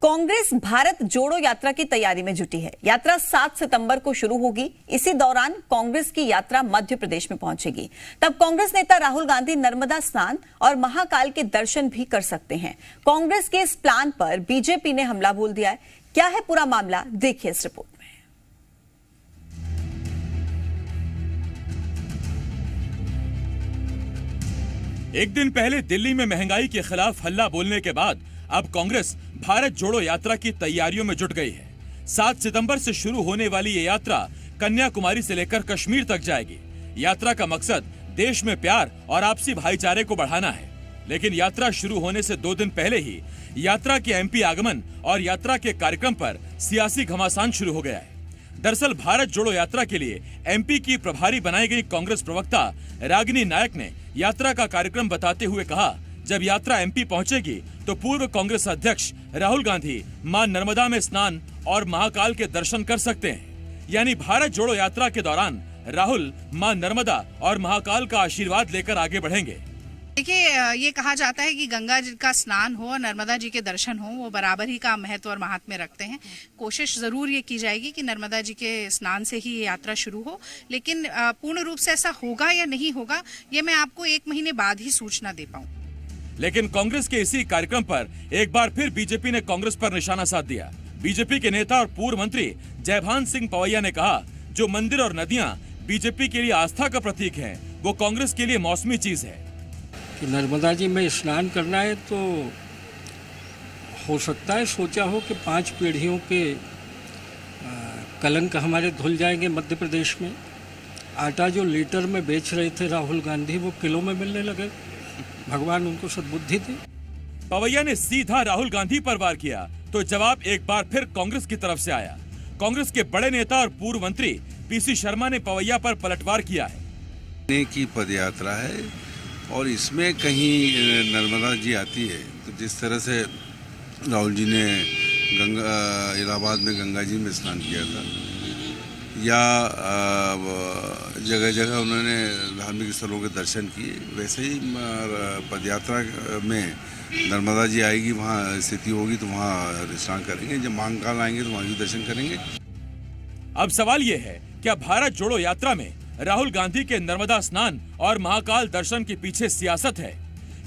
कांग्रेस भारत जोड़ो यात्रा की तैयारी में जुटी है। यात्रा 7 सितंबर को शुरू होगी। इसी दौरान कांग्रेस की यात्रा मध्य प्रदेश में पहुंचेगी। तब कांग्रेस नेता राहुल गांधी नर्मदा स्नान और महाकाल के दर्शन भी कर सकते हैं। कांग्रेस के इस प्लान पर बीजेपी ने हमला बोल दिया है। क्या है पूरा मामला, देखिए इस रिपोर्ट में। एक दिन पहले दिल्ली में महंगाई के खिलाफ हल्ला बोलने के बाद अब कांग्रेस भारत जोड़ो यात्रा की तैयारियों में जुट गई है। 7 सितंबर से शुरू होने वाली ये यात्रा कन्याकुमारी से लेकर कश्मीर तक जाएगी। यात्रा का मकसद देश में प्यार और आपसी भाईचारे को बढ़ाना है। लेकिन यात्रा शुरू होने से 2 दिन पहले ही यात्रा के एमपी आगमन और यात्रा के कार्यक्रम पर सियासी घमासान शुरू हो गया है। दरअसल भारत जोड़ो यात्रा के लिए एमपी की प्रभारी बनाई गई कांग्रेस प्रवक्ता रागिनी नायक ने यात्रा का कार्यक्रम बताते हुए कहा, जब यात्रा एमपी पहुंचेगी तो पूर्व कांग्रेस अध्यक्ष राहुल गांधी मां नर्मदा में स्नान और महाकाल के दर्शन कर सकते हैं। यानी भारत जोड़ो यात्रा के दौरान राहुल मां नर्मदा और महाकाल का आशीर्वाद लेकर आगे बढ़ेंगे। देखिए, ये कहा जाता है कि गंगा जी का स्नान हो और नर्मदा जी के दर्शन हो, वो बराबर ही का महत्व और महात्म्य रखते हैं। कोशिश जरूर ये की जाएगी कि नर्मदा जी के स्नान से ही ये यात्रा शुरू हो, लेकिन पूर्ण रूप से ऐसा होगा या नहीं होगा, ये मैं आपको 1 महीने बाद ही सूचना दे पाऊँ। लेकिन कांग्रेस के इसी कार्यक्रम पर एक बार फिर बीजेपी ने कांग्रेस पर निशाना साध दिया। बीजेपी के नेता और पूर्व मंत्री जयभान सिंह पवैया ने कहा, जो मंदिर और नदियां बीजेपी के लिए आस्था का प्रतीक हैं, वो कांग्रेस के लिए मौसमी चीज है। कि नर्मदा जी में स्नान करना है तो हो सकता है सोचा हो कि 5 पीढ़ियों के कलंक हमारे धुल जाएंगे। मध्य प्रदेश में आटा जो लीटर में बेच रहे थे राहुल गांधी, वो किलो में मिलने लगे। भगवान उनको सद्बुद्धि दे। पवैया ने सीधा राहुल गांधी पर वार किया तो जवाब एक बार फिर कांग्रेस की तरफ से आया। कांग्रेस के बड़े नेता और पूर्व मंत्री पीसी शर्मा ने पवैया पर पलटवार किया है। की पदयात्रा है और इसमें कहीं नर्मदा जी आती है, तो जिस तरह से राहुल जी ने इलाहाबाद में गंगा जी में स्नान किया था, या जगह जगह उन्होंने धार्मिक स्थलों के दर्शन किए, वैसे ही पदयात्रा में नर्मदा जी आएगी, वहाँ स्थिति होगी तो वहाँ स्नान करेंगे। जब महाकाल आएंगे तो वहाँ भी दर्शन करेंगे। अब सवाल ये है, क्या भारत जोड़ो यात्रा में राहुल गांधी के नर्मदा स्नान और महाकाल दर्शन के पीछे सियासत है?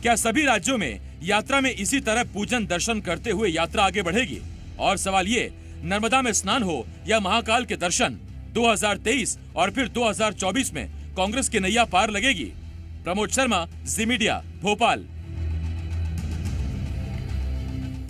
क्या सभी राज्यों में यात्रा में इसी तरह पूजन दर्शन करते हुए यात्रा आगे बढ़ेगी? और सवाल ये, नर्मदा में स्नान हो या महाकाल के दर्शन, 2023 और फिर 2024 में कांग्रेस की नैया पार लगेगी? प्रमोद शर्मा, जी मीडिया, भोपाल।